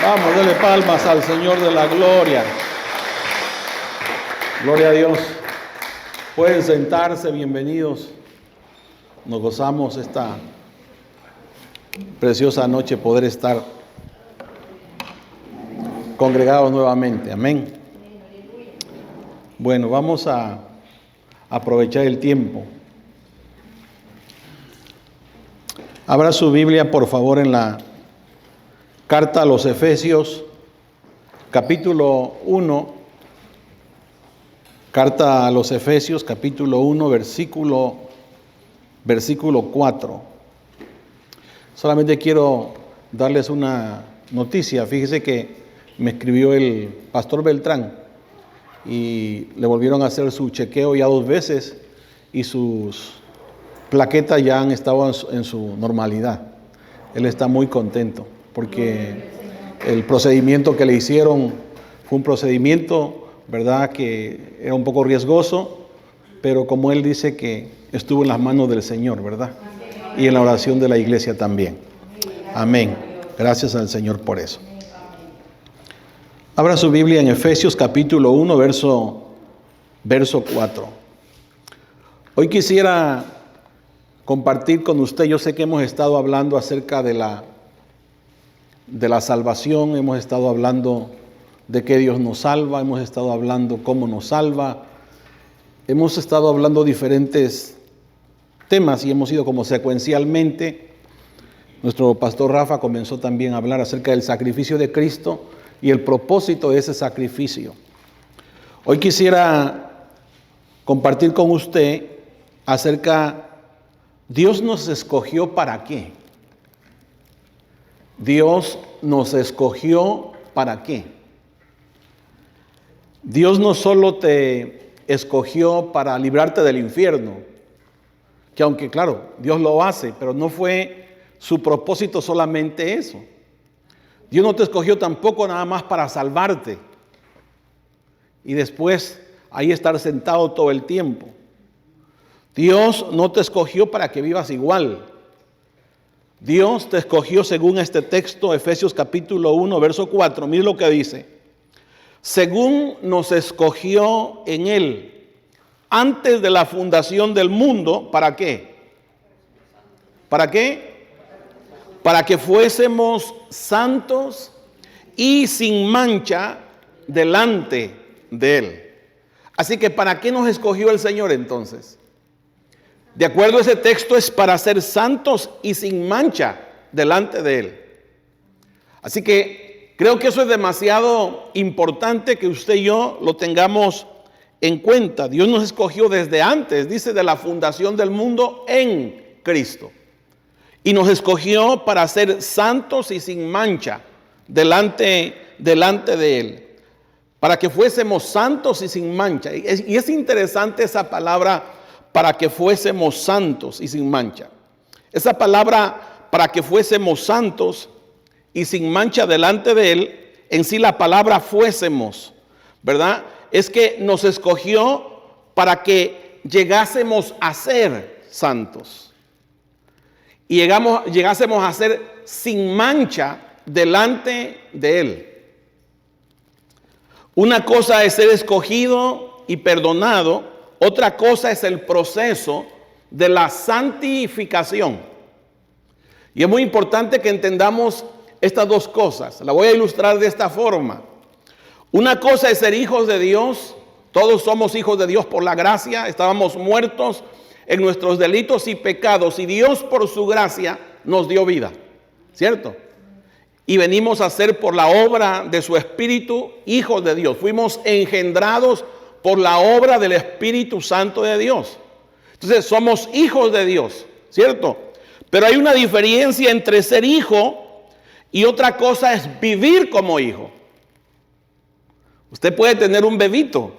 Vamos, dele palmas al Señor de la gloria. Gloria a Dios. Pueden sentarse, bienvenidos. Nos gozamos esta preciosa noche poder estar congregados nuevamente. Amén. Bueno, vamos a aprovechar el tiempo. Abra su Biblia, por favor, en la carta a los Efesios, capítulo 1. Carta a los Efesios, capítulo 1, versículo 4. Solamente quiero darles una noticia. Fíjese que me escribió el pastor Beltrán y le volvieron a hacer su chequeo ya 2 veces y sus plaquetas ya han estado en su normalidad. Él está muy contento porque el procedimiento que le hicieron fue un procedimiento, ¿verdad?, que era un poco riesgoso, pero como él dice que estuvo en las manos del Señor, ¿verdad? Y en la oración de la iglesia también. Amén. Gracias al Señor por eso. Abra su Biblia en Efesios capítulo 1, verso 4. Hoy quisiera compartir con usted, yo sé que hemos estado hablando acerca de la salvación, hemos estado hablando de que Dios nos salva, hemos estado hablando cómo nos salva, hemos estado hablando diferentes temas y hemos ido como secuencialmente. Nuestro pastor Rafa comenzó también a hablar acerca del sacrificio de Cristo y el propósito de ese sacrificio. Hoy quisiera compartir con usted acerca, Dios nos escogió ¿para qué? Dios nos escogió ¿para qué? Dios no solo te escogió para librarte del infierno, que aunque claro, Dios lo hace, pero no fue su propósito solamente eso. Dios no te escogió tampoco nada más para salvarte y después ahí estar sentado todo el tiempo. Dios no te escogió para que vivas igual. Dios te escogió según este texto, Efesios capítulo 1, verso 4. Mire lo que dice. Según nos escogió en Él, antes de la fundación del mundo, ¿para qué? ¿Para qué? Para que fuésemos santos y sin mancha delante de Él. Así que ¿para qué nos escogió el Señor entonces? De acuerdo a ese texto es para ser santos y sin mancha delante de Él. Así que creo que eso es demasiado importante que usted y yo lo tengamos en cuenta. Dios nos escogió desde antes, dice, de la fundación del mundo en Cristo. Y nos escogió para ser santos y sin mancha delante de Él. Para que fuésemos santos y sin mancha. Y es interesante esa palabra, para que fuésemos santos y sin mancha. Esa palabra, para que fuésemos santos y sin mancha delante de Él, en sí la palabra fuésemos, ¿verdad? Es que nos escogió para que llegásemos a ser santos. Y llegásemos a ser sin mancha delante de Él. Una cosa es ser escogido y perdonado, otra cosa es el proceso de la santificación. Y es muy importante que entendamos estas dos cosas. La voy a ilustrar de esta forma. Una cosa es ser hijos de Dios. Todos somos hijos de Dios por la gracia. Estábamos muertos en nuestros delitos y pecados. Y Dios por su gracia nos dio vida. ¿Cierto? Y venimos a ser por la obra de su Espíritu hijos de Dios. Fuimos engendrados por la obra del Espíritu Santo de Dios. Entonces somos hijos de Dios, ¿cierto? Pero hay una diferencia entre ser hijo y otra cosa es vivir como hijo. Usted puede tener un bebito,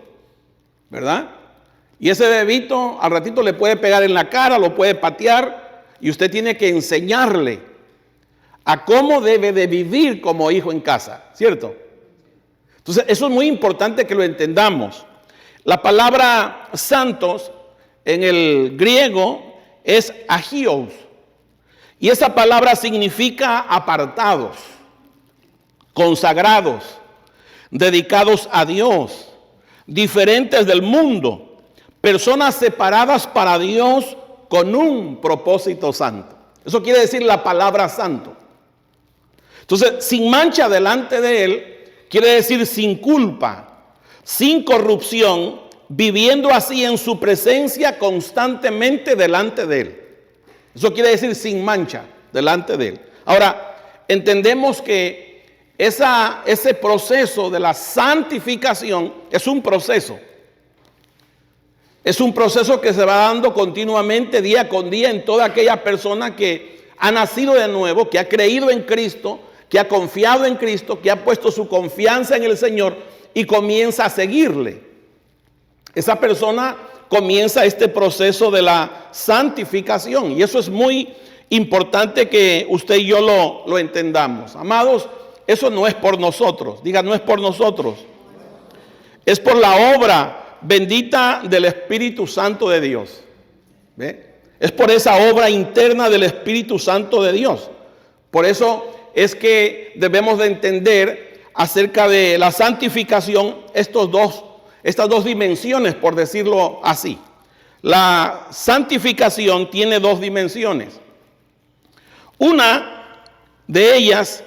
¿verdad? Y ese bebito al ratito le puede pegar en la cara, lo puede patear y usted tiene que enseñarle a cómo debe de vivir como hijo en casa, ¿cierto? Entonces eso es muy importante que lo entendamos. La palabra santos en el griego es agios. Y esa palabra significa apartados. consagrados, dedicados a Dios, diferentes del mundo, personas separadas para Dios con un propósito santo. Eso quiere decir la palabra santo. Entonces, sin mancha delante de Él, quiere decir sin culpa, sin corrupción, viviendo así en su presencia constantemente delante de Él. Eso quiere decir sin mancha delante de Él. Ahora, entendemos que ese proceso de la santificación es un proceso. Es un proceso que se va dando continuamente, día con día, en toda aquella persona que ha nacido de nuevo, que ha creído en Cristo, que ha confiado en Cristo, que ha puesto su confianza en el Señor y comienza a seguirle. Esa persona comienza este proceso de la santificación, y eso es muy importante que usted y yo lo entendamos. Amados, eso no es por nosotros. Diga, no es por nosotros. Es por la obra bendita del Espíritu Santo de Dios. ¿Ve? Es por esa obra interna del Espíritu Santo de Dios. Por eso es que debemos de entender acerca de la santificación estas dos dimensiones, por decirlo así. La santificación tiene dos dimensiones. Una de ellas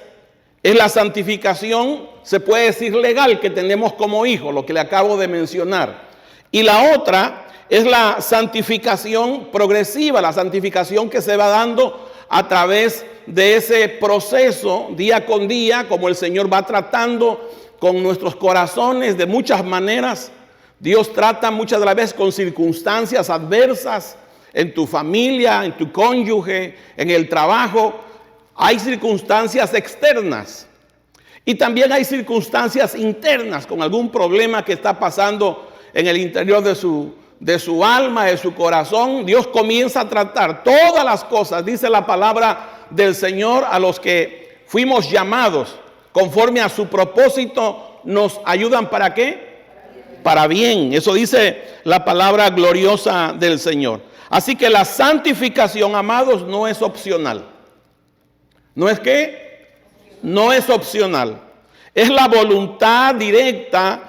es la santificación, se puede decir legal, que tenemos como hijos, lo que le acabo de mencionar. Y la otra es la santificación progresiva, la santificación que se va dando a través de ese proceso día con día, como el Señor va tratando con nuestros corazones de muchas maneras. Dios trata muchas de las veces con circunstancias adversas en tu familia, en tu cónyuge, en el trabajo. Hay circunstancias externas y también hay circunstancias internas con algún problema que está pasando en el interior de su alma, de su corazón. Dios comienza a tratar todas las cosas, dice la palabra del Señor, a los que fuimos llamados conforme a su propósito, nos ayudan ¿para qué? Para bien. Eso dice la palabra gloriosa del Señor. Así que la santificación, amados, no es opcional. ¿No es qué? No es opcional. Es la voluntad directa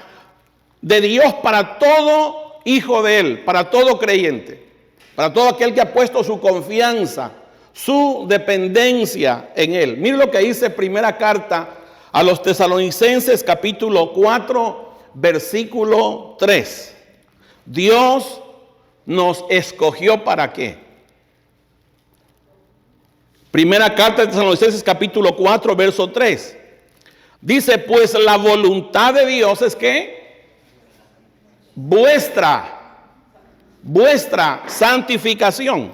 de Dios para todo hijo de Él, para todo creyente, para todo aquel que ha puesto su confianza, su dependencia en Él. Mire lo que dice primera carta a los Tesalonicenses, capítulo 4, versículo 3. Dios nos escogió ¿para qué? Primera carta de Tesalonicenses, capítulo 4, verso 3. Dice, pues la voluntad de Dios es que vuestra santificación.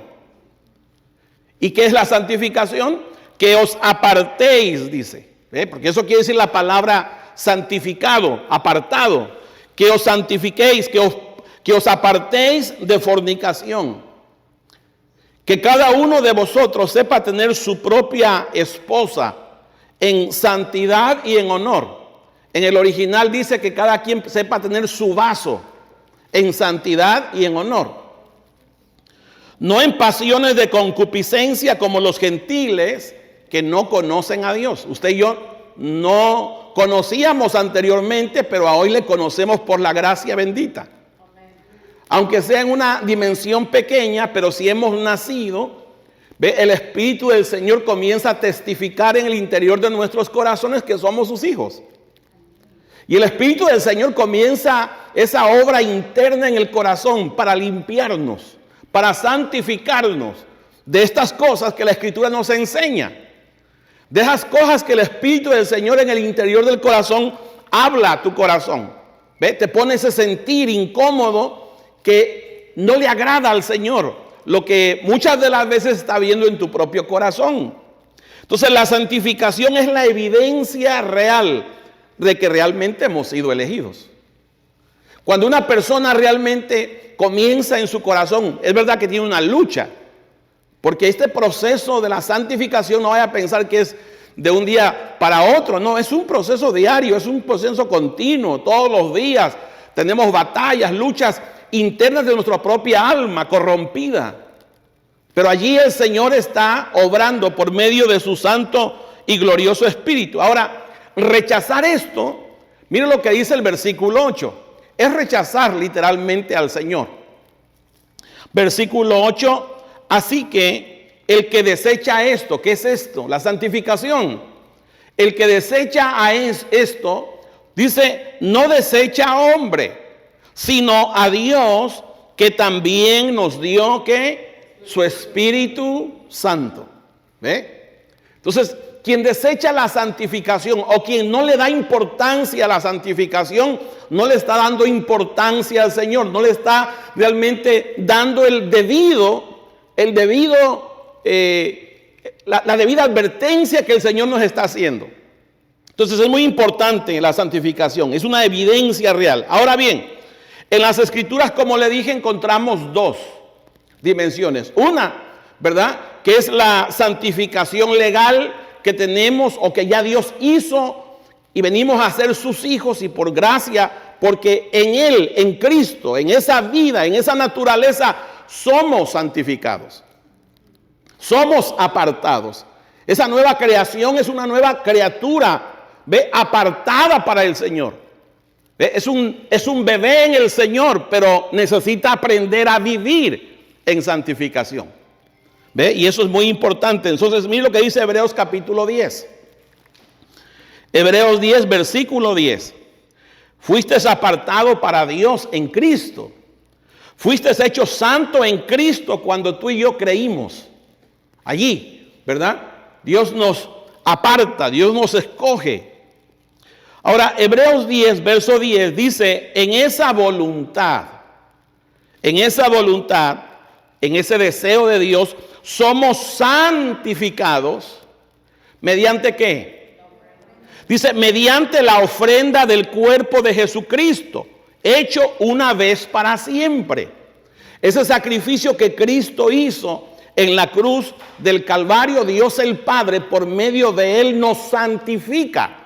¿Y qué es la santificación? Que os apartéis, dice. ¿Ve? Porque eso quiere decir la palabra santificado, apartado. Que os santifiquéis, que os apartéis de fornicación. Que cada uno de vosotros sepa tener su propia esposa en santidad y en honor. En el original dice que cada quien sepa tener su vaso en santidad y en honor. No en pasiones de concupiscencia como los gentiles que no conocen a Dios. Usted y yo no conocíamos anteriormente, pero a hoy le conocemos por la gracia bendita. Aunque sea en una dimensión pequeña, pero si hemos nacido, ¿ve? El Espíritu del Señor comienza a testificar en el interior de nuestros corazones que somos sus hijos. Y el Espíritu del Señor comienza esa obra interna en el corazón para limpiarnos, para santificarnos de estas cosas que la Escritura nos enseña. De esas cosas que el Espíritu del Señor en el interior del corazón habla a tu corazón. ¿Ve? Te pone ese sentir incómodo que no le agrada al Señor, lo que muchas de las veces está viendo en tu propio corazón. Entonces la santificación es la evidencia real de que realmente hemos sido elegidos. Cuando una persona realmente comienza en su corazón, es verdad que tiene una lucha, porque este proceso de la santificación no vaya a pensar que es de un día para otro, no, es un proceso diario, es un proceso continuo, todos los días tenemos batallas, luchas internas de nuestra propia alma corrompida. Pero allí el Señor está obrando por medio de su santo y glorioso Espíritu. Ahora, rechazar esto, mire lo que dice el versículo 8. Es rechazar literalmente al Señor. Versículo 8, así que el que desecha esto, ¿qué es esto? La santificación. El que desecha a esto, dice, no desecha a hombre, sino a Dios, que también nos dio, ¿qué? Su Espíritu Santo. ¿Ve? Entonces, quien desecha la santificación o quien no le da importancia a la santificación, no le está dando importancia al Señor, no le está realmente dando la debida advertencia que el Señor nos está haciendo. Entonces es muy importante la santificación, es una evidencia real. Ahora bien, en las Escrituras, como le dije, encontramos dos dimensiones. Una, ¿verdad?, que es la santificación legal que tenemos o que ya Dios hizo y venimos a ser sus hijos y por gracia, porque en Él, en Cristo, en esa vida, en esa naturaleza, somos santificados. Somos apartados. Esa nueva creación es una nueva criatura, ¿ve?, apartada para el Señor. ¿Ve? Es un bebé en el Señor, pero necesita aprender a vivir en santificación. ¿Ve? Y eso es muy importante. Entonces, mire lo que dice Hebreos capítulo 10. Hebreos 10, versículo 10. Fuiste apartado para Dios en Cristo. Fuiste hecho santo en Cristo cuando tú y yo creímos. Allí, ¿verdad? Dios nos aparta, Dios nos escoge. Ahora, Hebreos 10, verso 10 dice, en esa voluntad, en ese deseo de Dios, somos santificados. ¿Mediante qué? Dice, mediante la ofrenda del cuerpo de Jesucristo, hecho una vez para siempre. Ese sacrificio que Cristo hizo en la cruz del Calvario, Dios el Padre, por medio de Él nos santifica.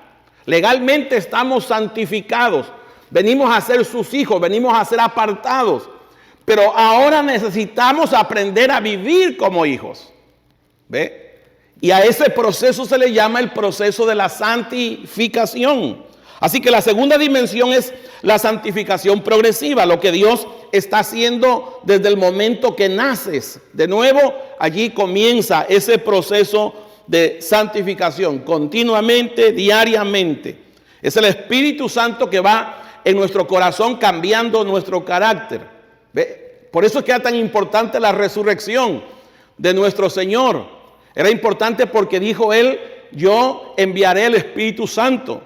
Legalmente estamos santificados. Venimos a ser sus hijos, venimos a ser apartados. Pero ahora necesitamos aprender a vivir como hijos. ¿Ve? Y a ese proceso se le llama el proceso de la santificación. Así que la segunda dimensión es la santificación progresiva, lo que Dios está haciendo desde el momento que naces. De nuevo, allí comienza ese proceso de santificación, continuamente, diariamente. Es el Espíritu Santo que va en nuestro corazón cambiando nuestro carácter. ¿Ve? Por eso es que era tan importante la resurrección de nuestro Señor. Era importante porque dijo Él, yo enviaré el Espíritu Santo.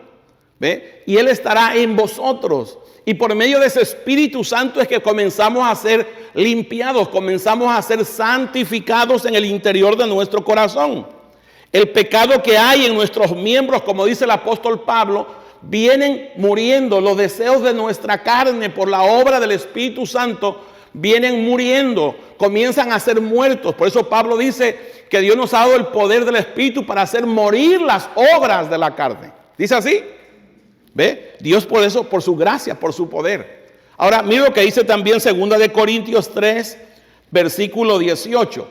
¿Ve? Y Él estará en vosotros. Y por medio de ese Espíritu Santo es que comenzamos a ser limpiados, comenzamos a ser santificados en el interior de nuestro corazón. El pecado que hay en nuestros miembros, como dice el apóstol Pablo, vienen muriendo. Los deseos de nuestra carne por la obra del Espíritu Santo vienen muriendo, comienzan a ser muertos. Por eso Pablo dice que Dios nos ha dado el poder del Espíritu para hacer morir las obras de la carne. ¿Dice así? ¿Ve? Dios por eso, por su gracia, por su poder. Ahora, mira lo que dice también 2 de Corintios 3, versículo 18.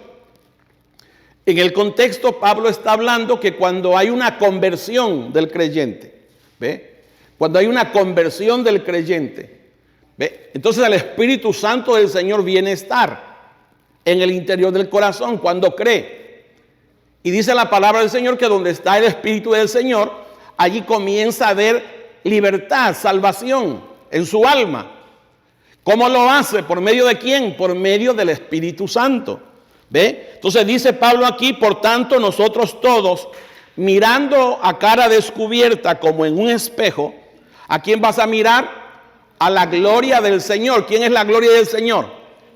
En el contexto, Pablo está hablando que cuando hay una conversión del creyente, ¿ve? Cuando hay una conversión del creyente, ¿ve? Entonces el Espíritu Santo del Señor viene a estar en el interior del corazón cuando cree. Y dice la palabra del Señor que donde está el Espíritu del Señor, allí comienza a haber libertad, salvación en su alma. ¿Cómo lo hace? ¿Por medio de quién? Por medio del Espíritu Santo. ¿Ve? Entonces dice Pablo aquí, por tanto nosotros todos, mirando a cara descubierta como en un espejo, ¿a quién vas a mirar? A la gloria del Señor. ¿Quién es la gloria del Señor?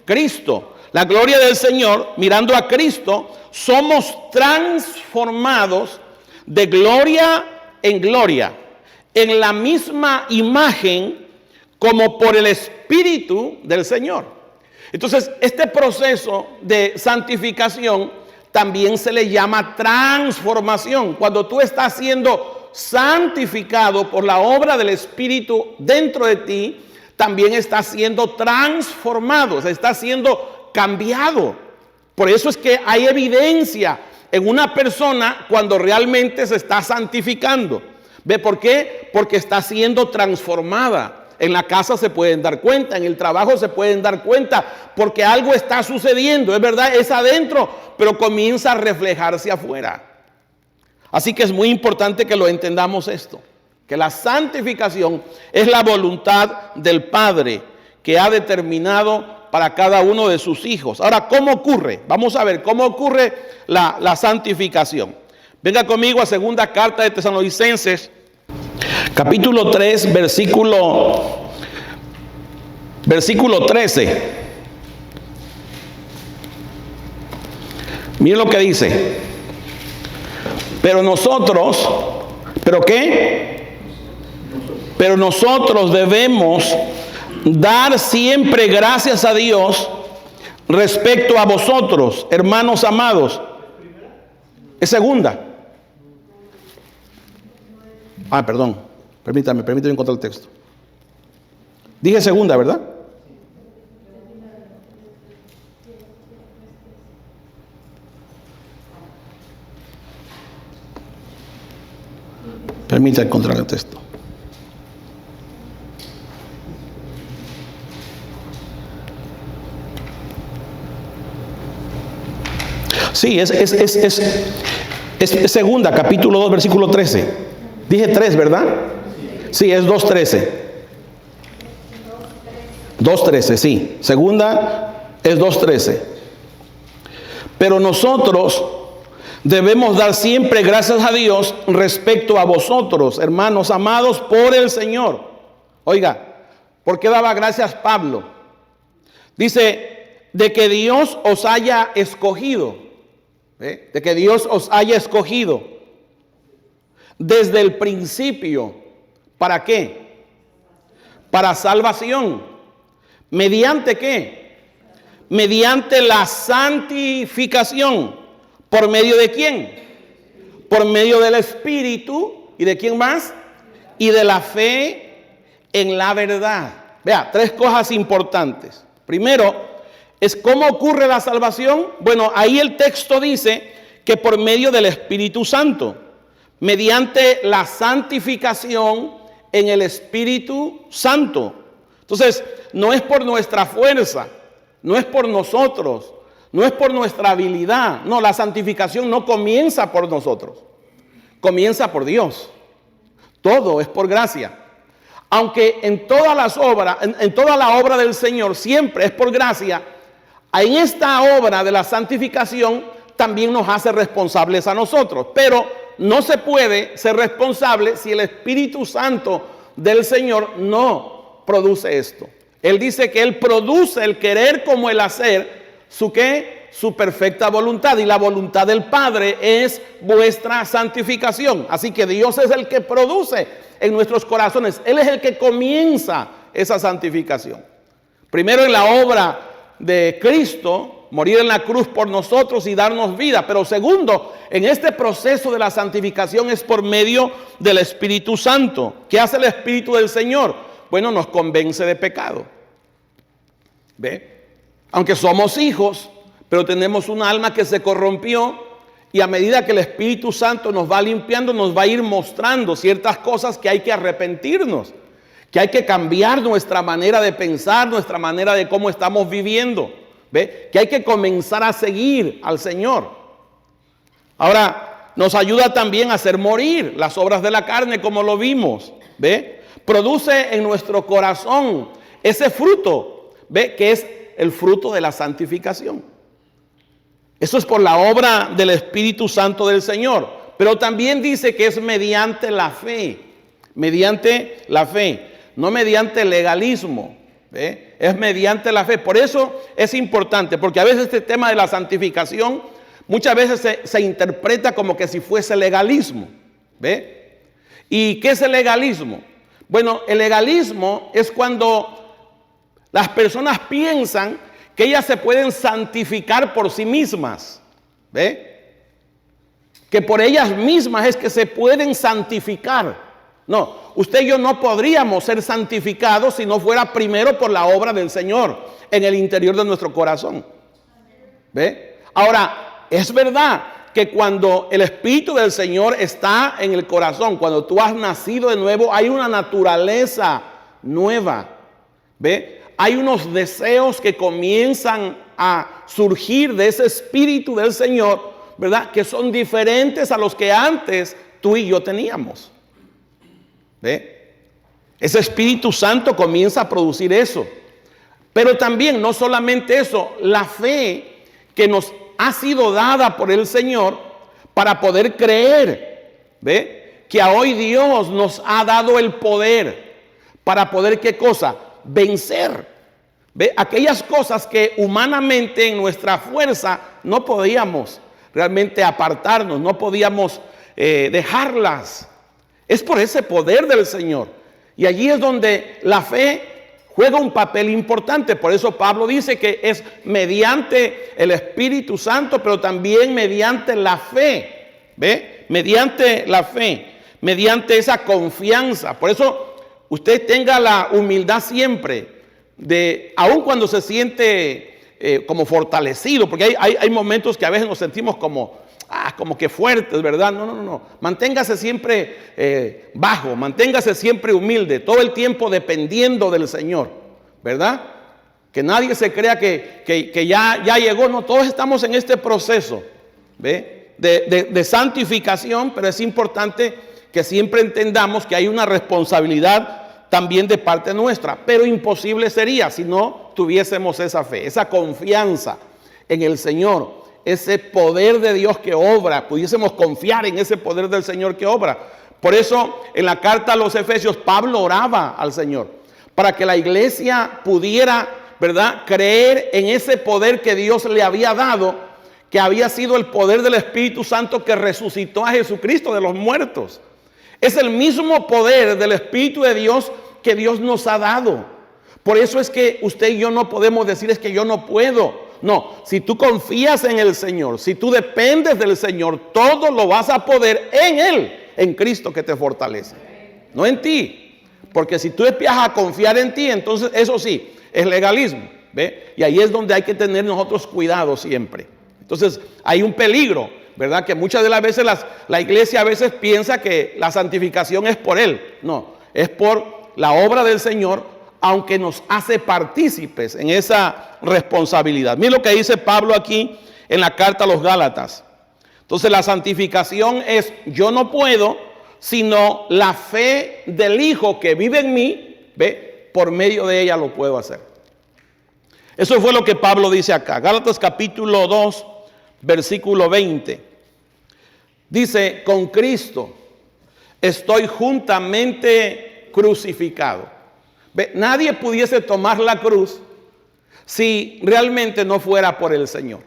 Cristo. La gloria del Señor, mirando a Cristo, somos transformados de gloria en gloria, en la misma imagen como por el Espíritu del Señor. Entonces, este proceso de santificación también se le llama transformación. Cuando tú estás siendo santificado por la obra del Espíritu dentro de ti, también estás siendo transformado, se está siendo cambiado. Por eso es que hay evidencia en una persona cuando realmente se está santificando. ¿Ve por qué? Porque está siendo transformada. En la casa se pueden dar cuenta, en el trabajo se pueden dar cuenta, porque algo está sucediendo, es verdad, es adentro, pero comienza a reflejarse afuera. Así que es muy importante que lo entendamos esto, que la santificación es la voluntad del Padre que ha determinado para cada uno de sus hijos. Ahora, ¿cómo ocurre? Vamos a ver cómo ocurre la santificación. Venga conmigo a segunda carta de Tesalonicenses, capítulo 3, versículo 13. Miren lo que dice. Pero nosotros, ¿pero qué? Pero nosotros debemos dar siempre gracias a Dios respecto a vosotros, hermanos amados. Es segunda. Perdón. Permítame encontrar el texto. Dije segunda, ¿verdad? Permítame encontrar el texto. Sí, es segunda, capítulo 2, versículo 13. Dije 3, ¿verdad? Sí, es 2:13. 2:13, sí. Segunda es 2:13. Pero nosotros debemos dar siempre gracias a Dios respecto a vosotros, hermanos amados, por el Señor. Oiga, ¿por qué daba gracias Pablo? Dice, de que Dios os haya escogido. De que Dios os haya escogido desde el principio. ¿Para qué? Para salvación. ¿Mediante qué? Mediante la santificación. ¿Por medio de quién? Por medio del Espíritu. ¿Y de quién más? Y de la fe en la verdad. Vea, 3 cosas importantes. Primero, es cómo ocurre la salvación. Bueno, ahí el texto dice que por medio del Espíritu Santo, mediante la santificación en el Espíritu Santo. Entonces, no es por nuestra fuerza, no es por nosotros, no es por nuestra habilidad. No, la santificación no comienza por nosotros, comienza por Dios. Todo es por gracia. Aunque en todas las obras, en toda la obra del Señor siempre es por gracia, en esta obra de la santificación también nos hace responsables a nosotros. Pero no se puede ser responsable si el Espíritu Santo del Señor no produce esto. Él dice que Él produce el querer como el hacer, ¿su qué? Su perfecta voluntad. Y la voluntad del Padre es vuestra santificación. Así que Dios es el que produce en nuestros corazones. Él es el que comienza esa santificación. Primero en la obra de Cristo, morir en la cruz por nosotros y darnos vida. Pero segundo, en este proceso de la santificación es por medio del Espíritu Santo. ¿Qué hace el Espíritu del Señor? Bueno, nos convence de pecado. ¿Ve? Aunque somos hijos, pero tenemos un alma que se corrompió, y a medida que el Espíritu Santo nos va limpiando, nos va a ir mostrando ciertas cosas que hay que arrepentirnos, que hay que cambiar nuestra manera de pensar, nuestra manera de cómo estamos viviendo. ¿Ve? Que hay que comenzar a seguir al Señor. Ahora, nos ayuda también a hacer morir las obras de la carne, como lo vimos. ¿Ve? Produce en nuestro corazón ese fruto, ¿ve? Que es el fruto de la santificación. Eso es por la obra del Espíritu Santo del Señor. Pero también dice que es mediante la fe. Mediante la fe. No mediante el legalismo. ¿Ve? Es mediante la fe. Por eso es importante, porque a veces este tema de la santificación muchas veces se interpreta como que si fuese legalismo. ¿Ve? ¿Y qué es el legalismo? Bueno, el legalismo es cuando las personas piensan que ellas se pueden santificar por sí mismas. ¿Ve? Que por ellas mismas es que se pueden santificar. No, usted y yo no podríamos ser santificados si no fuera primero por la obra del Señor en el interior de nuestro corazón. ¿Ve? Ahora, es verdad que cuando el Espíritu del Señor está en el corazón, cuando tú has nacido de nuevo, hay una naturaleza nueva. ¿Ve? Hay unos deseos que comienzan a surgir de ese Espíritu del Señor, ¿verdad? Que son diferentes a los que antes tú y yo teníamos. ¿Ve? Ese Espíritu Santo comienza a producir eso. Pero también, no solamente eso, la fe que nos ha sido dada por el Señor para poder creer. ¿Ve? Que a hoy Dios nos ha dado el poder para poder, ¿qué cosa? Vencer. ¿Ve? Aquellas cosas que humanamente en nuestra fuerza no podíamos realmente apartarnos, no podíamos dejarlas. Es por ese poder del Señor. Y allí es donde la fe juega un papel importante. Por eso Pablo dice que es mediante el Espíritu Santo, pero también mediante la fe. ¿Ve? Mediante la fe, mediante esa confianza. Por eso usted tenga la humildad siempre de, aun cuando se siente como fortalecido, porque hay momentos que a veces nos sentimos como que fuertes, ¿verdad? No. Manténgase siempre bajo, manténgase siempre humilde, todo el tiempo dependiendo del Señor, ¿verdad? Que nadie se crea que ya llegó. No, todos estamos en este proceso, ¿ve? De santificación, pero es importante que siempre entendamos que hay una responsabilidad también de parte nuestra, pero imposible sería si no tuviésemos esa fe, esa confianza en el Señor, ese poder de Dios que obra, pudiésemos confiar en ese poder del Señor que obra. Por eso en la carta a los Efesios Pablo oraba al Señor para que la iglesia pudiera, ¿verdad?, creer en ese poder que Dios le había dado, que había sido el poder del Espíritu Santo que resucitó a Jesucristo de los muertos. Es el mismo poder del Espíritu de Dios que Dios nos ha dado. Por eso es que usted y yo no podemos decir es que yo no puedo. No, si tú confías en el Señor, si tú dependes del Señor, todo lo vas a poder en Él, en Cristo que te fortalece. No en ti. Porque si tú empiezas a confiar en ti, entonces eso sí, es legalismo. ¿Ve? Y ahí es donde hay que tener nosotros cuidado siempre. Entonces hay un peligro, ¿verdad? Que muchas de las veces la iglesia a veces piensa que la santificación es por Él. No, es por la obra del Señor, aunque nos hace partícipes en esa responsabilidad. Mira lo que dice Pablo aquí en la carta a los Gálatas. Entonces la santificación es, yo no puedo, sino la fe del Hijo que vive en mí, ¿ve? Por medio de ella lo puedo hacer. Eso fue lo que Pablo dice acá. Gálatas capítulo 2, versículo 20. Dice, con Cristo estoy juntamente crucificado. ¿Ve? Nadie pudiese tomar la cruz si realmente no fuera por el Señor.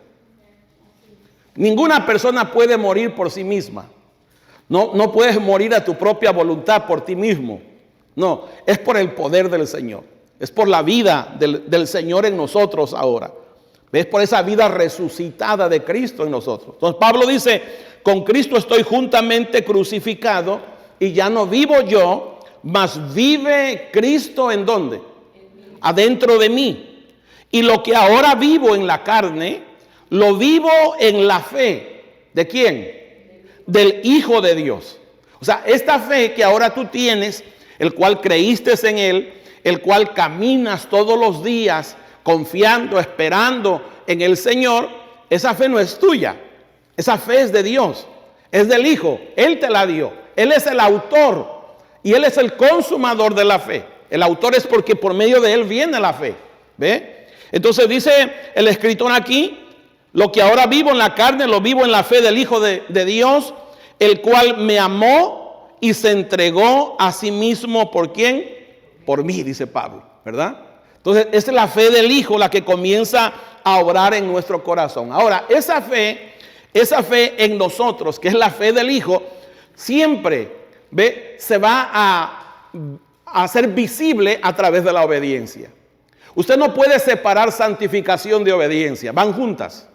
Ninguna persona puede morir por sí misma. No puedes morir a tu propia voluntad por ti mismo. No, es por el poder del Señor. Es por la vida del Señor en nosotros ahora. Es por esa vida resucitada de Cristo en nosotros. Entonces Pablo dice, con Cristo estoy juntamente crucificado y ya no vivo yo, mas vive Cristo ¿en dónde? Adentro de mí. Y lo que ahora vivo en la carne, lo vivo en la fe. ¿De quién? Del Hijo de Dios. O sea, esta fe que ahora tú tienes, el cual creíste en Él, el cual caminas todos los días confiando, esperando en el Señor, esa fe no es tuya. Esa fe es de Dios, es del Hijo. Él te la dio. Él es el autor y Él es el consumador de la fe. El autor es porque por medio de Él viene la fe. ¿Ve? Entonces dice el escritor aquí, lo que ahora vivo en la carne, lo vivo en la fe del Hijo de Dios, el cual me amó y se entregó a sí mismo. ¿Por quién? Por mí, dice Pablo, ¿verdad? Entonces, esa es la fe del Hijo la que comienza a obrar en nuestro corazón. Ahora, esa fe en nosotros, que es la fe del Hijo, siempre, ¿ve?, se va a hacer visible a través de la obediencia. Usted no puede separar santificación de obediencia, van juntas.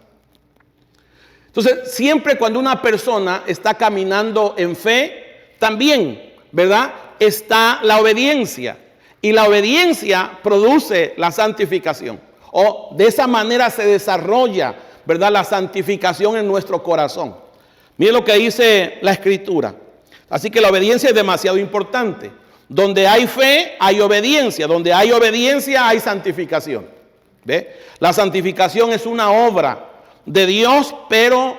Entonces, siempre cuando una persona está caminando en fe, también, ¿verdad?, está la obediencia. Y la obediencia produce la santificación. O de esa manera se desarrolla, ¿verdad?, la santificación en nuestro corazón. Mire lo que dice la Escritura. Así que la obediencia es demasiado importante. Donde hay fe, hay obediencia. Donde hay obediencia, hay santificación. ¿Ve? La santificación es una obra de Dios, pero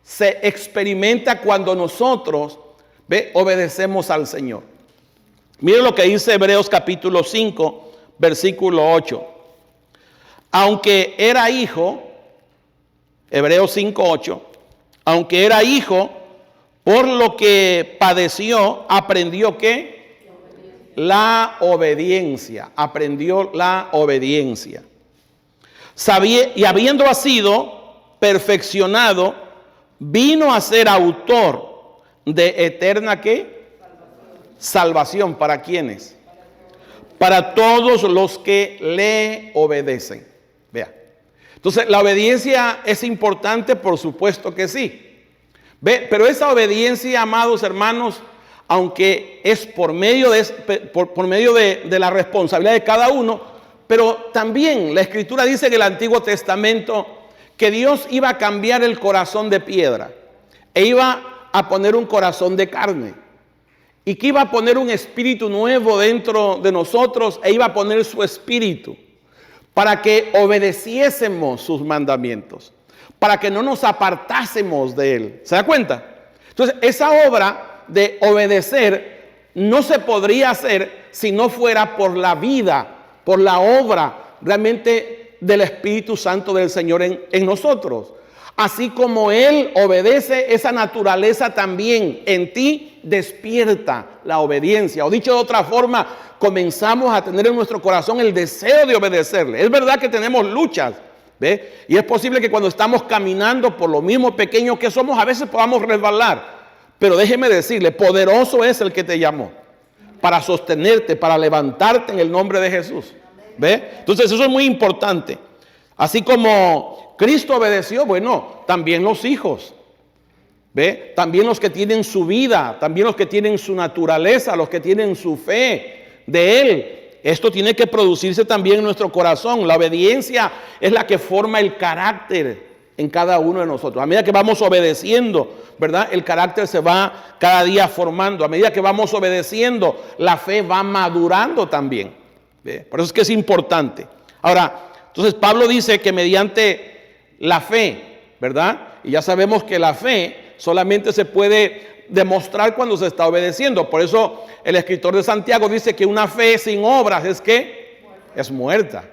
se experimenta cuando nosotros, ¿ve?, obedecemos al Señor. Mire lo que dice Hebreos capítulo 5, versículo 8. Aunque era hijo, Hebreos 5, 8, aunque era hijo, por lo que padeció, aprendió ¿qué? La obediencia. Aprendió la obediencia. Y habiendo sido perfeccionado, vino a ser autor de eterna ¿qué? Salvación. ¿Para quiénes? Para todos los que le obedecen. Vea. Entonces, ¿la obediencia es importante? Por supuesto que sí. ¿Ve? Pero esa obediencia, amados hermanos, aunque es por medio de la responsabilidad de cada uno, pero también la Escritura dice en el Antiguo Testamento que Dios iba a cambiar el corazón de piedra e iba a poner un corazón de carne, y que iba a poner un espíritu nuevo dentro de nosotros e iba a poner su espíritu para que obedeciésemos sus mandamientos, para que no nos apartásemos de él. ¿Se da cuenta? Entonces, esa obra de obedecer no se podría hacer si no fuera por la vida, por la obra realmente del Espíritu Santo del Señor en nosotros. Así como Él obedece, esa naturaleza también en ti despierta la obediencia. O dicho de otra forma, comenzamos a tener en nuestro corazón el deseo de obedecerle. Es verdad que tenemos luchas, ¿ve? Y es posible que cuando estamos caminando, por lo mismo pequeños que somos, a veces podamos resbalar. Pero déjeme decirle, poderoso es el que te llamó para sostenerte, para levantarte en el nombre de Jesús. ¿Ve? Entonces eso es muy importante. Así como Cristo obedeció, bueno, también los hijos, ¿ve? También los que tienen su vida, también los que tienen su naturaleza, los que tienen su fe de Él. Esto tiene que producirse también en nuestro corazón. La obediencia es la que forma el carácter en cada uno de nosotros. A medida que vamos obedeciendo, ¿verdad?, el carácter se va cada día formando. A medida que vamos obedeciendo, la fe va madurando también. ¿Ve? Por eso es que es importante. Ahora, entonces Pablo dice que mediante la fe, ¿verdad? Y ya sabemos que la fe solamente se puede demostrar cuando se está obedeciendo. Por eso el escritor de Santiago dice que una fe sin obras es ¿qué? Es muerta.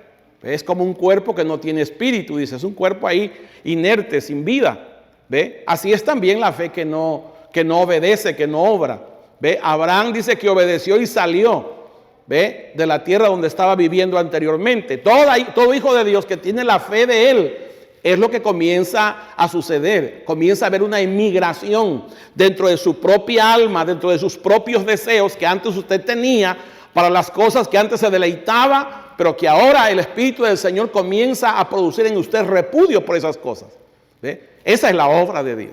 Es como un cuerpo que no tiene espíritu, dice, es un cuerpo ahí inerte, sin vida. ¿Ve? Así es también la fe que no obedece, que no obra. ¿Ve? Abraham dice que obedeció y salió, ¿ve?, de la tierra donde estaba viviendo anteriormente. Todo hijo de Dios que tiene la fe de Él, es lo que comienza a suceder. Comienza a haber una inmigración dentro de su propia alma, dentro de sus propios deseos que antes usted tenía para las cosas que antes se deleitaba, pero que ahora el Espíritu del Señor comienza a producir en usted repudio por esas cosas. ¿Ve? Esa es la obra de Dios.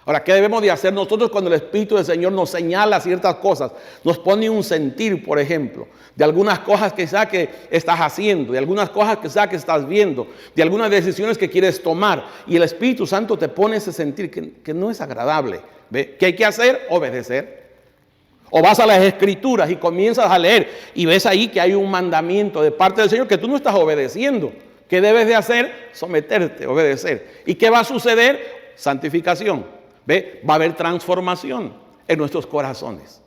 Ahora, ¿qué debemos de hacer nosotros cuando el Espíritu del Señor nos señala ciertas cosas? Nos pone un sentir, por ejemplo, de algunas cosas que sea que estás haciendo, de algunas cosas que sea que estás viendo, de algunas decisiones que quieres tomar. Y el Espíritu Santo te pone ese sentir que no es agradable. ¿Ve? ¿Qué hay que hacer? Obedecer. O vas a las Escrituras y comienzas a leer y ves ahí que hay un mandamiento de parte del Señor que tú no estás obedeciendo. ¿Qué debes de hacer? Someterte, obedecer. ¿Y qué va a suceder? Santificación. ¿Ve? Va a haber transformación en nuestros corazones.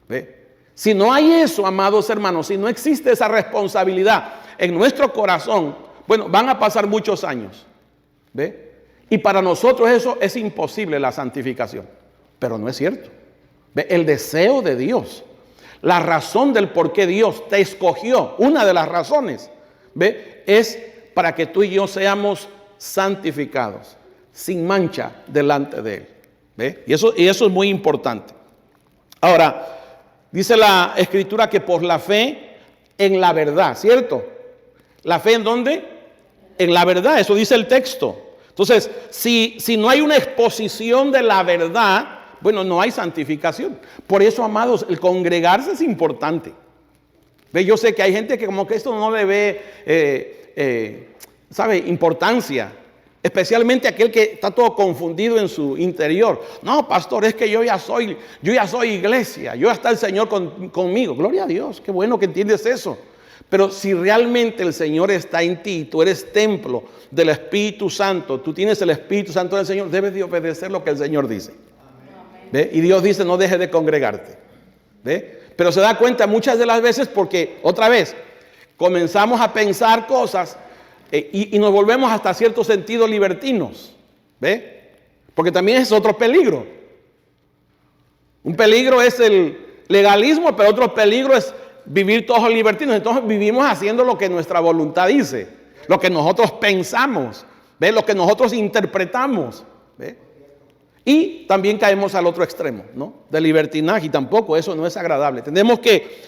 ¿Ve? Si no hay eso, amados hermanos, si no existe esa responsabilidad en nuestro corazón, bueno, van a pasar muchos años. ¿Ve? Y para nosotros eso es imposible, la santificación. Pero no es cierto. ¿Ve? El deseo de Dios, la razón del por qué Dios te escogió, una de las razones, ¿ve?, es para que tú y yo seamos santificados, sin mancha delante de Él. ¿Ve? Y eso es muy importante. Ahora, dice la Escritura que por la fe en la verdad, ¿cierto? ¿La fe en dónde? En la verdad, eso dice el texto. Entonces, si no hay una exposición de la verdad, bueno, no hay santificación. Por eso, amados, el congregarse es importante. ¿Ve? Yo sé que hay gente que como que esto no le ve, ¿sabe?, importancia. Especialmente aquel que está todo confundido en su interior. No, pastor, es que yo ya soy iglesia, yo ya está el Señor conmigo. Gloria a Dios, qué bueno que entiendes eso. Pero si realmente el Señor está en ti, tú eres templo del Espíritu Santo, tú tienes el Espíritu Santo del Señor, debes de obedecer lo que el Señor dice. ¿Ve? Y Dios dice, no dejes de congregarte. ¿Ve? Pero se da cuenta muchas de las veces porque, otra vez, comenzamos a pensar cosas y nos volvemos hasta cierto sentido libertinos. ¿Ve? Porque también es otro peligro. Un peligro es el legalismo, pero otro peligro es vivir todos libertinos. Entonces vivimos haciendo lo que nuestra voluntad dice, lo que nosotros pensamos, ¿ve? Lo que nosotros interpretamos. ¿Ve? Y también caemos al otro extremo, ¿no? De libertinaje, y tampoco eso no es agradable. Tenemos que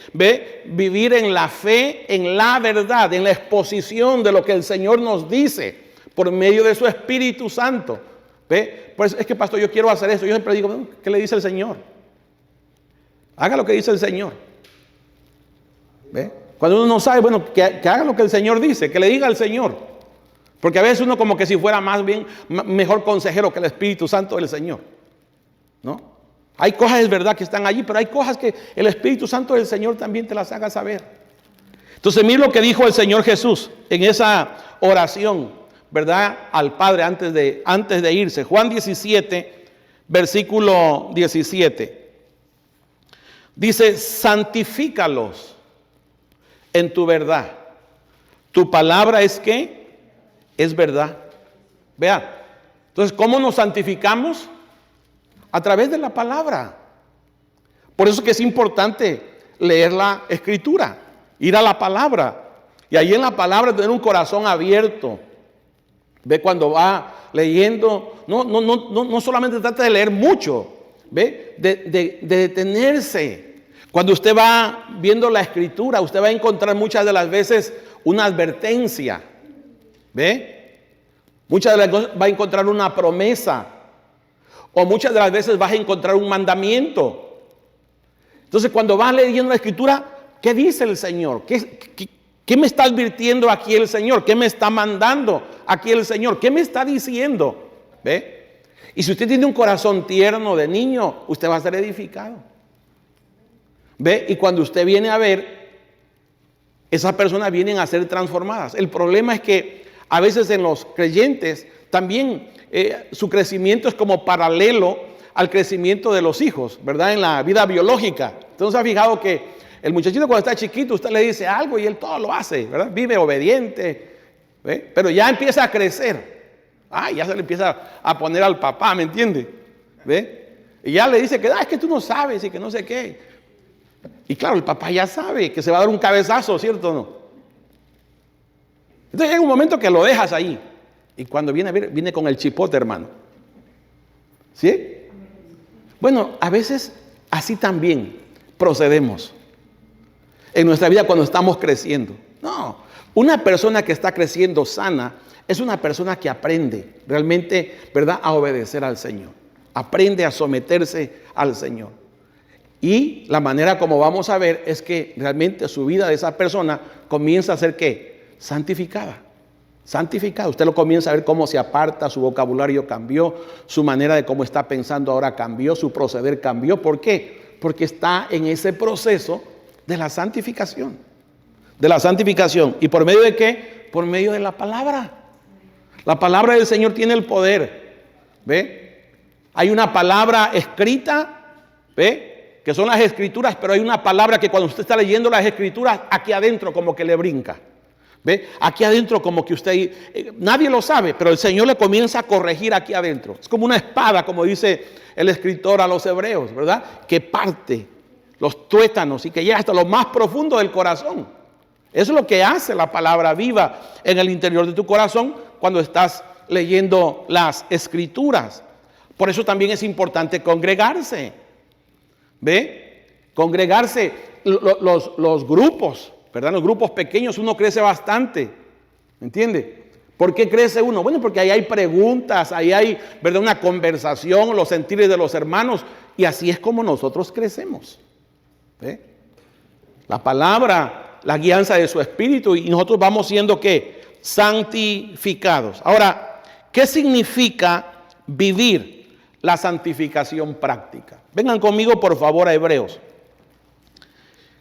vivir en la fe, en la verdad, en la exposición de lo que el Señor nos dice por medio de su Espíritu Santo. ¿Ve? Pues es que, pastor, yo quiero hacer eso. Yo siempre digo, ¿qué le dice el Señor? Haga lo que dice el Señor. ¿Ve? Cuando uno no sabe, bueno, que haga lo que el Señor dice, que le diga al Señor. Porque a veces uno como que si fuera mejor consejero que el Espíritu Santo del Señor, ¿no? Hay cosas, es verdad, que están allí, pero hay cosas que el Espíritu Santo del Señor también te las haga saber. Entonces, mira lo que dijo el Señor Jesús en esa oración, ¿verdad? Al Padre antes de irse. Juan 17, versículo 17. Dice, santifícalos en tu verdad. Tu palabra es ¿qué? Es verdad. Vea, entonces, ¿cómo nos santificamos? A través de la palabra. Por eso que es importante leer la Escritura, ir a la palabra, y ahí en la palabra tener un corazón abierto. Ve, cuando va leyendo, no solamente trata de leer mucho, ve, de detenerse. Cuando usted va viendo la Escritura, usted va a encontrar muchas de las veces una advertencia. ¿Ve? Muchas de las veces va a encontrar una promesa, o muchas de las veces vas a encontrar un mandamiento. Entonces, cuando vas leyendo la Escritura, ¿qué dice el Señor? ¿Qué me está advirtiendo aquí el Señor? ¿Qué me está mandando aquí el Señor? ¿Qué me está diciendo? ¿Ve? Y si usted tiene un corazón tierno de niño, usted va a ser edificado. ¿Ve? Y cuando usted viene a ver, esas personas vienen a ser transformadas. El problema es que a veces en los creyentes también su crecimiento es como paralelo al crecimiento de los hijos, ¿verdad? En la vida biológica. Entonces, ha fijado que el muchachito cuando está chiquito, usted le dice algo y él todo lo hace, ¿verdad? Vive obediente, ¿ve? Pero ya empieza a crecer. Ya se le empieza a poner al papá, ¿me entiende? ¿Ve? Y ya le dice que es que tú no sabes y que no sé qué. Y claro, el papá ya sabe que se va a dar un cabezazo, ¿cierto o no? Entonces llega un momento que lo dejas ahí. Y cuando viene a ver, viene con el chipote, hermano. ¿Sí? Bueno, a veces así también procedemos en nuestra vida cuando estamos creciendo. No, una persona que está creciendo sana es una persona que aprende realmente, ¿verdad?, a obedecer al Señor. Aprende a someterse al Señor. Y la manera como vamos a ver es que realmente su vida de esa persona comienza a ser ¿qué? Santificada. Santificada. Usted lo comienza a ver cómo se aparta, su vocabulario cambió, su manera de cómo está pensando ahora cambió, su proceder cambió. ¿Por qué? Porque está en ese proceso de la santificación. De la santificación. ¿Y por medio de qué? Por medio de la palabra. La palabra del Señor tiene el poder. ¿Ve? Hay una palabra escrita, ¿ve?, que son las Escrituras, pero hay una palabra que cuando usted está leyendo las Escrituras, aquí adentro como que le brinca. ¿Ve? Aquí adentro como que usted, nadie lo sabe, pero el Señor le comienza a corregir aquí adentro. Es como una espada, como dice el escritor a los hebreos, ¿verdad? Que parte los tuétanos y que llega hasta lo más profundo del corazón. Eso es lo que hace la palabra viva en el interior de tu corazón cuando estás leyendo las Escrituras. Por eso también es importante congregarse. ¿Ve? Congregarse, los grupos, ¿verdad? Los grupos pequeños uno crece bastante, ¿me entiende? ¿Por qué crece uno? Bueno, porque ahí hay preguntas, ahí hay, ¿verdad?, una conversación, los sentires de los hermanos, y así es como nosotros crecemos. ¿Ve? La palabra, la guianza de su espíritu, y nosotros vamos siendo ¿qué? Santificados. Ahora, ¿qué significa vivir la santificación práctica? Vengan conmigo por favor a Hebreos.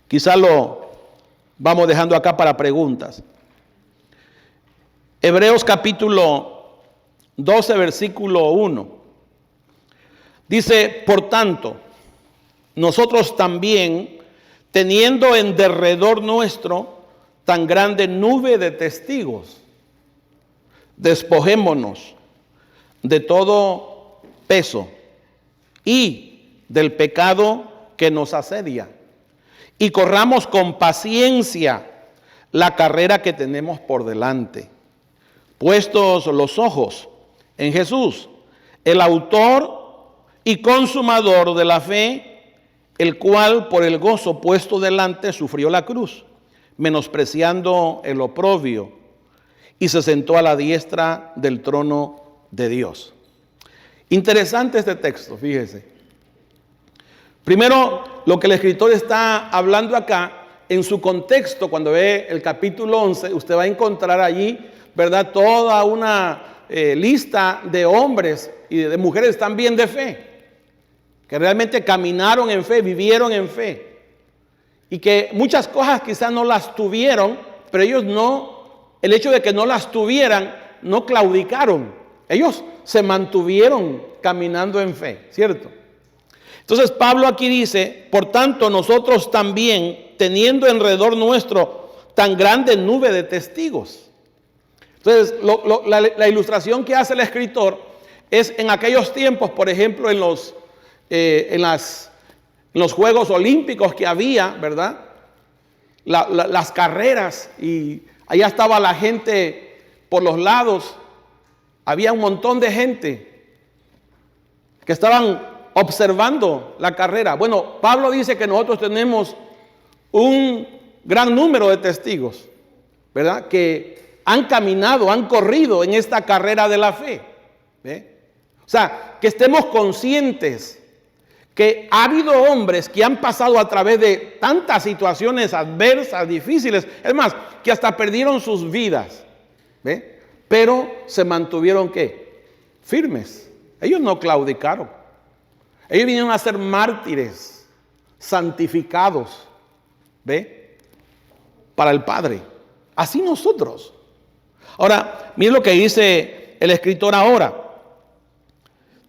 Quizá lo vamos dejando acá para preguntas. Hebreos capítulo 12, versículo 1. Dice, por tanto, nosotros también, teniendo en derredor nuestro tan grande nube de testigos, despojémonos de todo peso y del pecado que nos asedia, y corramos con paciencia la carrera que tenemos por delante, puestos los ojos en Jesús, el autor y consumador de la fe, el cual por el gozo puesto delante sufrió la cruz, menospreciando el oprobio, y se sentó a la diestra del trono de Dios. Interesante este texto, fíjese. Primero, lo que el escritor está hablando acá, en su contexto, cuando ve el capítulo 11, usted va a encontrar allí, ¿verdad?, toda una lista de hombres y de mujeres también de fe, que realmente caminaron en fe, vivieron en fe, y que muchas cosas quizás no las tuvieron, pero ellos no, el hecho de que no las tuvieran, no claudicaron, ellos se mantuvieron caminando en fe, ¿cierto? Entonces Pablo aquí dice, por tanto nosotros también, teniendo alrededor nuestro tan grande nube de testigos. Entonces la ilustración que hace el escritor es en aquellos tiempos, por ejemplo, en los Juegos Olímpicos que había, ¿verdad? Las carreras, y allá estaba la gente por los lados, había un montón de gente que estaban observando la carrera. Bueno, Pablo dice que nosotros tenemos un gran número de testigos, ¿verdad?, que han caminado, han corrido en esta carrera de la fe. O sea, que estemos conscientes que ha habido hombres que han pasado a través de tantas situaciones adversas, difíciles, es más, que hasta perdieron sus vidas, pero se mantuvieron, ¿qué?, firmes. Ellos no claudicaron. Ellos vinieron a ser mártires, santificados, para el Padre. Así nosotros. Ahora, miren lo que dice el escritor ahora.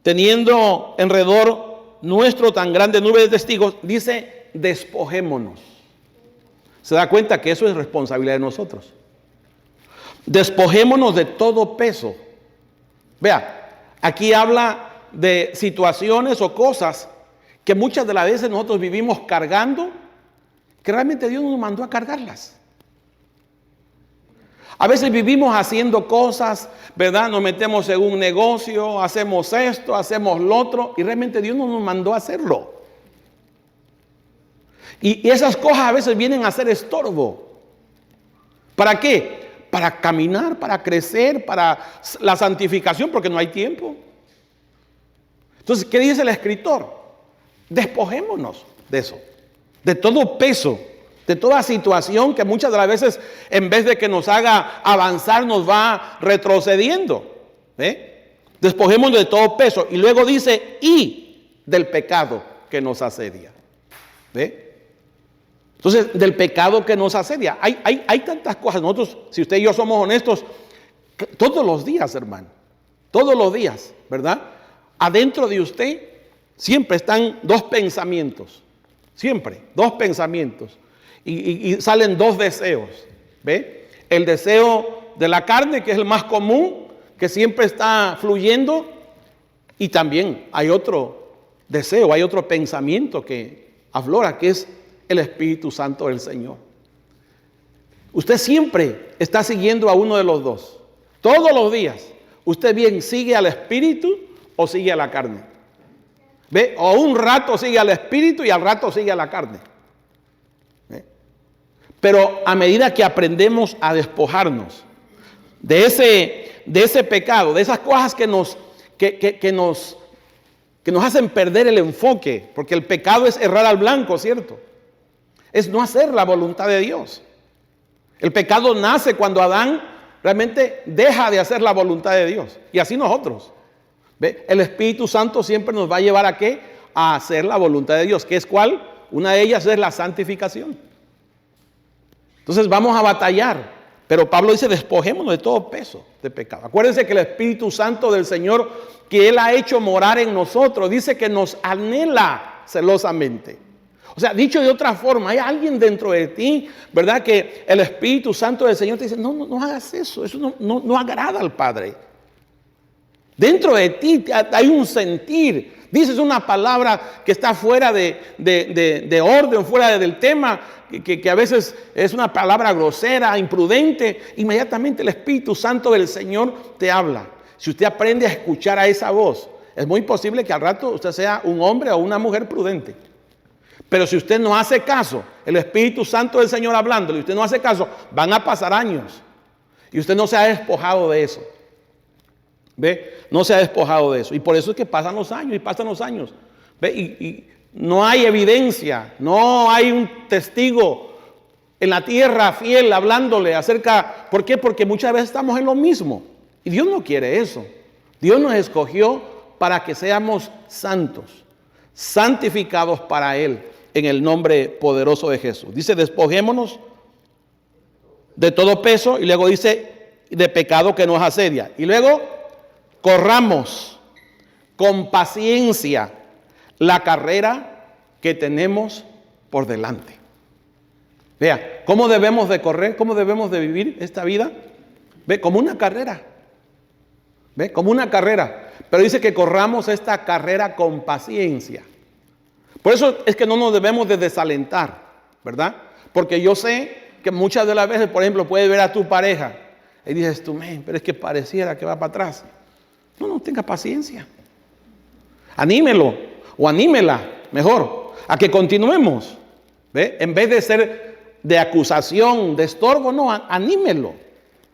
Teniendo alrededor nuestro tan grande nube de testigos, dice, despojémonos. ¿Se da cuenta que eso es responsabilidad de nosotros? Despojémonos de todo peso. Vea, aquí habla de situaciones o cosas que muchas de las veces nosotros vivimos cargando, que realmente Dios nos mandó a cargarlas. A veces vivimos haciendo cosas, ¿verdad? Nos metemos en un negocio, hacemos esto, hacemos lo otro, y realmente Dios no nos mandó a hacerlo. Y esas cosas a veces vienen a ser estorbo. ¿Para qué? Para caminar, para crecer, para la santificación, porque no hay tiempo. Entonces, ¿qué dice el escritor? Despojémonos de eso, de todo peso, de toda situación que muchas de las veces, en vez de que nos haga avanzar, nos va retrocediendo. Despojémonos de todo peso. Y luego dice, y del pecado que nos asedia. Entonces, del pecado que nos asedia. Hay tantas cosas. Nosotros, si usted y yo somos honestos, todos los días, hermano, todos los días, ¿verdad?, adentro de usted siempre están dos pensamientos, siempre, dos pensamientos, y salen dos deseos, el deseo de la carne, que es el más común, que siempre está fluyendo, y también hay otro deseo, hay otro pensamiento que aflora, que es el Espíritu Santo del Señor. Usted siempre está siguiendo a uno de los dos, todos los días. Usted bien sigue al Espíritu o sigue a la carne. O un rato sigue al Espíritu y al rato sigue a la carne. Pero a medida que aprendemos a despojarnos de ese pecado, de esas cosas que nos hacen perder el enfoque, porque el pecado es errar al blanco, ¿cierto? Es no hacer la voluntad de Dios. El pecado nace cuando Adán realmente deja de hacer la voluntad de Dios. Y así nosotros. ¿Ve? El Espíritu Santo siempre nos va a llevar ¿a qué? A hacer la voluntad de Dios. ¿Qué es cuál? Una de ellas es la santificación. Entonces vamos a batallar. Pero Pablo dice, despojémonos de todo peso de pecado. Acuérdense que el Espíritu Santo del Señor, que Él ha hecho morar en nosotros, dice que nos anhela celosamente. O sea, dicho de otra forma, hay alguien dentro de ti, ¿verdad? Que el Espíritu Santo del Señor te dice, no hagas eso, eso no agrada al Padre. Dentro de ti hay un sentir. Dices una palabra que está fuera de orden, fuera del tema, que a veces es una palabra grosera, imprudente. Inmediatamente el Espíritu Santo del Señor te habla. Si usted aprende a escuchar a esa voz, es muy posible que al rato usted sea un hombre o una mujer prudente. Pero si usted no hace caso, el Espíritu Santo del Señor hablándole, y usted no hace caso, van a pasar años. Y usted no se ha despojado de eso. ¿Ve? No se ha despojado de eso. Y por eso es que pasan los años y pasan los años. ¿Ve? Y no hay evidencia, no hay un testigo en la tierra fiel hablándole acerca. ¿Por qué? Porque muchas veces estamos en lo mismo. Y Dios no quiere eso. Dios nos escogió para que seamos santos, santificados para Él, en el nombre poderoso de Jesús. Dice, despojémonos de todo peso, y luego dice, de pecado que nos asedia. Y luego, corramos con paciencia la carrera que tenemos por delante. Vea, ¿cómo debemos de correr? ¿Cómo debemos de vivir esta vida? Ve, como una carrera. Ve, como una carrera. Pero dice que corramos esta carrera con paciencia. Por eso es que no nos debemos de desalentar, ¿verdad? Porque yo sé que muchas de las veces, por ejemplo, puedes ver a tu pareja y dices tú, pero es que pareciera que va para atrás. No, tenga paciencia. Anímelo o anímela, mejor, a que continuemos. ¿Ve? En vez de ser de acusación, de estorbo, no, anímelo.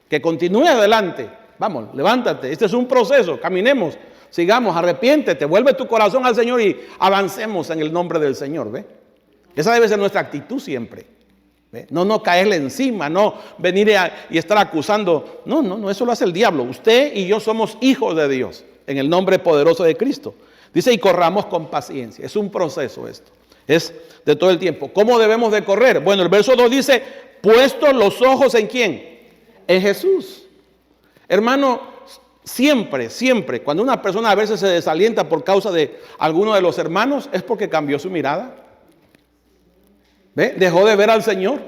Que continúe adelante. Vamos, levántate. Este es un proceso, caminemos. Sigamos, arrepiéntete, vuelve tu corazón al Señor y avancemos en el nombre del Señor, ¿ve? Esa debe ser nuestra actitud siempre, ¿ve? No caerle encima, no venir y estar acusando. No, eso lo hace el diablo. Usted y yo somos hijos de Dios, en el nombre poderoso de Cristo. Dice, y corramos con paciencia. Es un proceso esto, es de todo el tiempo. ¿Cómo debemos de correr? Bueno, el verso 2 dice, puestos los ojos ¿en quién? En Jesús. Hermano, siempre, cuando una persona a veces se desalienta por causa de alguno de los hermanos, es porque cambió su mirada. ¿Ve? Dejó de ver al Señor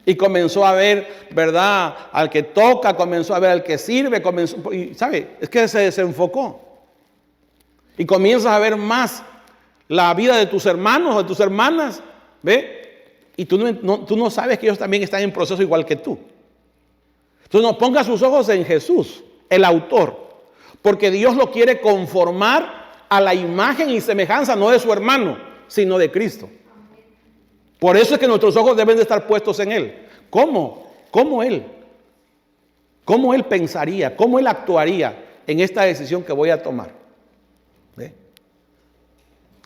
y comenzó a ver, ¿verdad?, al que toca, comenzó a ver al que sirve, y ¿sabe? Es que se desenfocó. Y comienzas a ver más la vida de tus hermanos o de tus hermanas, ¿ve? Y tú no sabes que ellos también están en proceso igual que tú. Entonces no ponga sus ojos en Jesús, el autor, porque Dios lo quiere conformar a la imagen y semejanza no de su hermano, sino de Cristo. Por eso es que nuestros ojos deben de estar puestos en Él. ¿Cómo? ¿Cómo Él pensaría? ¿Cómo Él actuaría en esta decisión que voy a tomar? ¿Ve?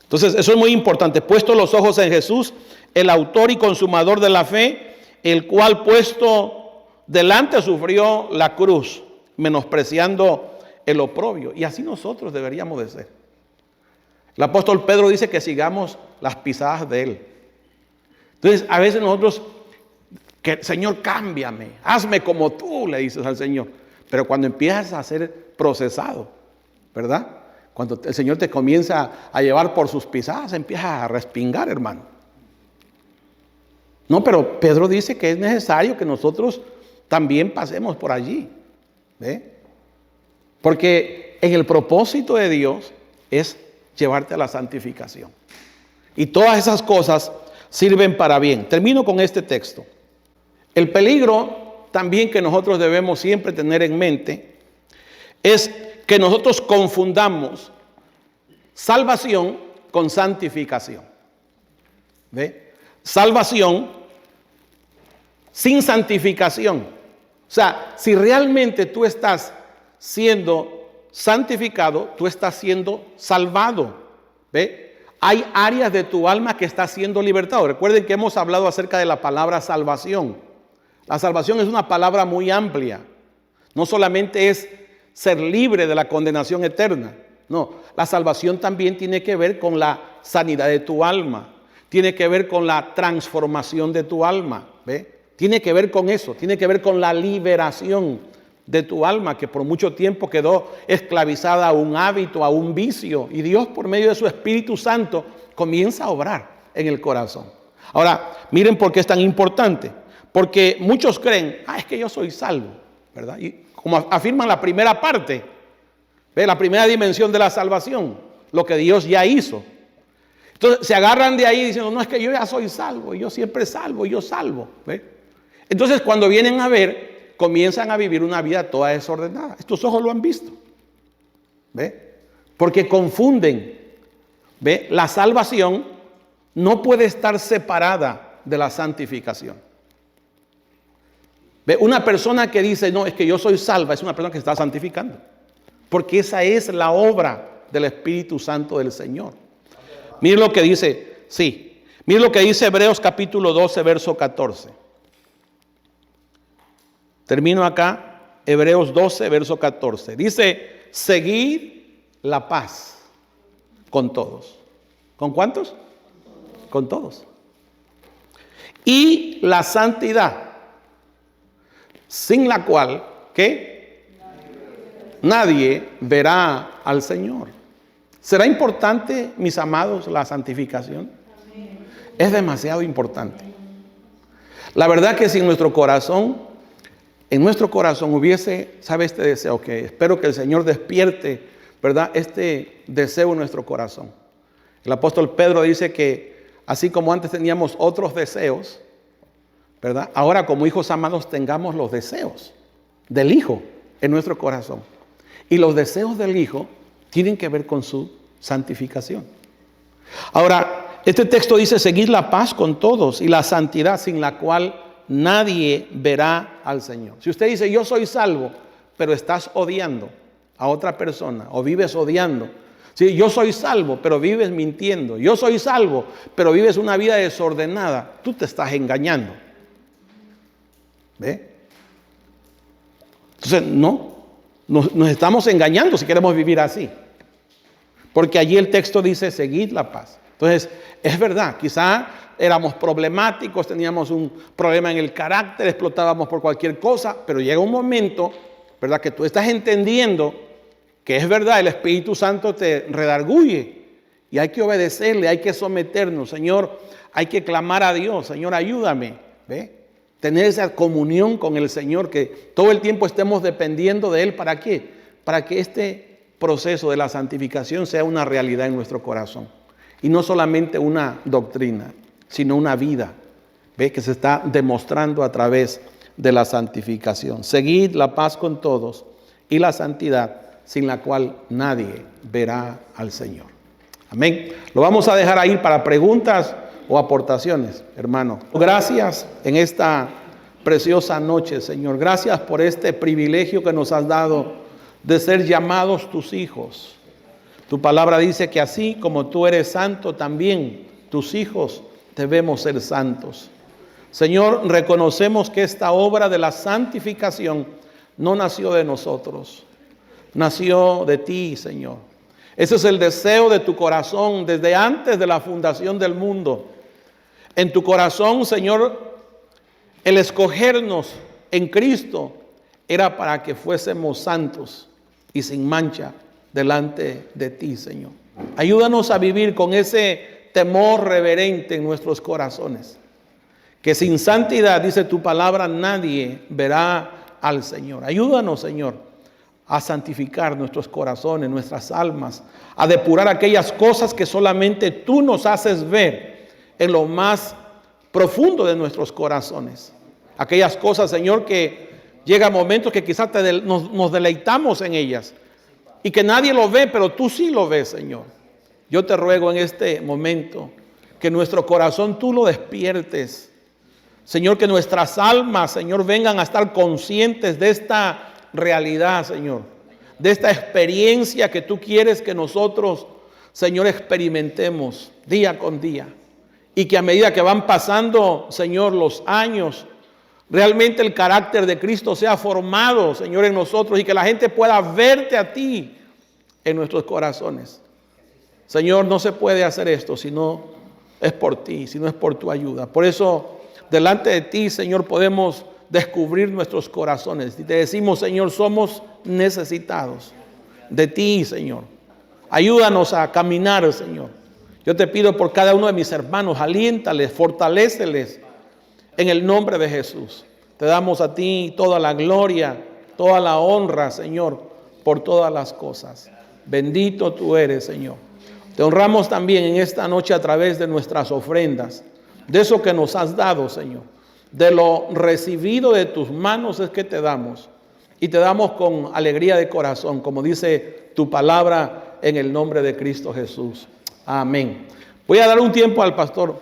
Entonces eso es muy importante. Puestos los ojos en Jesús, el autor y consumador de la fe, el cual puesto delante sufrió la cruz, menospreciando el oprobio. Y así nosotros deberíamos de ser. El apóstol Pedro dice que sigamos las pisadas de Él. Entonces a veces nosotros, Señor, cámbiame, hazme como tú, le dices al Señor. Pero cuando empiezas a ser procesado, ¿verdad? Cuando el Señor te comienza a llevar por sus pisadas, empiezas a respingar, hermano. No, pero Pedro dice que es necesario que nosotros también pasemos por allí. ¿Ve? Porque en el propósito de Dios es llevarte a la santificación. Y todas esas cosas sirven para bien. Termino con este texto. El peligro también que nosotros debemos siempre tener en mente es que nosotros confundamos salvación con santificación. ¿Ve? Salvación sin santificación. O sea, si realmente tú estás siendo santificado, tú estás siendo salvado. ¿Ve? Hay áreas de tu alma que está siendo libertado. Recuerden que hemos hablado acerca de la palabra salvación. La salvación es una palabra muy amplia. No solamente es ser libre de la condenación eterna. No, la salvación también tiene que ver con la sanidad de tu alma. Tiene que ver con la transformación de tu alma. ¿Ve? Tiene que ver con eso. Tiene que ver con la liberación de tu alma, que por mucho tiempo quedó esclavizada a un hábito, a un vicio. Y Dios, por medio de su Espíritu Santo, comienza a obrar en el corazón. Ahora, miren por qué es tan importante. Porque muchos creen, es que yo soy salvo, ¿verdad? Y como afirman la primera parte, ¿ve? La primera dimensión de la salvación, lo que Dios ya hizo. Entonces se agarran de ahí diciendo, no, es que yo ya soy salvo, yo siempre salvo, yo salvo. ¿Ve? Entonces cuando vienen a ver, comienzan a vivir una vida toda desordenada. Estos ojos lo han visto. ¿Ve? Porque confunden. ¿Ve? La salvación no puede estar separada de la santificación. ¿Ve? Una persona que dice, no, es que yo soy salva, es una persona que está santificando. Porque esa es la obra del Espíritu Santo del Señor. Miren lo que dice, miren lo que dice Hebreos capítulo 12, verso 14. Termino acá, Hebreos 12, verso 14. Dice, seguid la paz con todos. ¿Con cuántos? Con todos. Y la santidad, sin la cual, ¿qué? Nadie verá al Señor. ¿Será importante, mis amados, la santificación? Es demasiado importante. La verdad que si en nuestro corazón hubiese, ¿sabe? Este deseo, que espero que el Señor despierte, ¿verdad? Este deseo en nuestro corazón. El apóstol Pedro dice que así como antes teníamos otros deseos, ¿verdad? Ahora como hijos amados tengamos los deseos del Hijo en nuestro corazón. Y los deseos del Hijo tienen que ver con su santificación. Ahora, este texto dice, seguid la paz con todos y la santidad sin la cual nadie verá al Señor. Si usted dice, yo soy salvo, pero estás odiando a otra persona o vives odiando. Sí, yo soy salvo, pero vives mintiendo. Yo soy salvo, pero vives una vida desordenada. Tú te estás engañando. ¿Ve? Entonces, nos estamos engañando si queremos vivir así. Porque allí el texto dice, seguid la paz. Entonces, es verdad, quizá éramos problemáticos, teníamos un problema en el carácter, explotábamos por cualquier cosa, pero llega un momento, ¿verdad?, que tú estás entendiendo que es verdad, el Espíritu Santo te redarguye y hay que obedecerle, hay que someternos. Señor, hay que clamar a Dios, Señor, ayúdame, ¿ve? Tener esa comunión con el Señor, que todo el tiempo estemos dependiendo de Él. ¿Para qué? Para que este proceso de la santificación sea una realidad en nuestro corazón. Y no solamente una doctrina, sino una vida, ¿ve? Que se está demostrando a través de la santificación. Seguid la paz con todos y la santidad, sin la cual nadie verá al Señor. Amén. Lo vamos a dejar ahí para preguntas o aportaciones, hermano. Gracias en esta preciosa noche, Señor. Gracias por este privilegio que nos has dado de ser llamados tus hijos. Tu palabra dice que así como tú eres santo, también tus hijos debemos ser santos. Señor, reconocemos que esta obra de la santificación no nació de nosotros, nació de ti, Señor. Ese es el deseo de tu corazón desde antes de la fundación del mundo. En tu corazón, Señor, el escogernos en Cristo era para que fuésemos santos y sin mancha delante de ti, Señor. Ayúdanos a vivir con ese temor reverente en nuestros corazones. Que sin santidad, dice tu palabra, nadie verá al Señor. Ayúdanos, Señor, a santificar nuestros corazones, nuestras almas, a depurar aquellas cosas que solamente tú nos haces ver en lo más profundo de nuestros corazones. Aquellas cosas, Señor, que llega momentos que quizás nos deleitamos en ellas y que nadie lo ve, pero tú sí lo ves, Señor. Yo te ruego en este momento que nuestro corazón tú lo despiertes. Señor, que nuestras almas, Señor, vengan a estar conscientes de esta realidad, Señor, de esta experiencia que tú quieres que nosotros, Señor, experimentemos día con día. Y que a medida que van pasando, Señor, los años, realmente el carácter de Cristo sea formado, Señor, en nosotros y que la gente pueda verte a ti en nuestros corazones. Señor, no se puede hacer esto si no es por ti, si no es por tu ayuda. Por eso, delante de ti, Señor, podemos descubrir nuestros corazones. Y te decimos, Señor, somos necesitados de ti, Señor. Ayúdanos a caminar, Señor. Yo te pido por cada uno de mis hermanos, aliéntales, fortaléceles en el nombre de Jesús. Te damos a ti toda la gloria, toda la honra, Señor, por todas las cosas. Bendito tú eres, Señor. Te honramos también en esta noche a través de nuestras ofrendas, de eso que nos has dado, Señor. De lo recibido de tus manos es que te damos. Y te damos con alegría de corazón, como dice tu palabra, en el nombre de Cristo Jesús. Amén. Voy a dar un tiempo al pastor.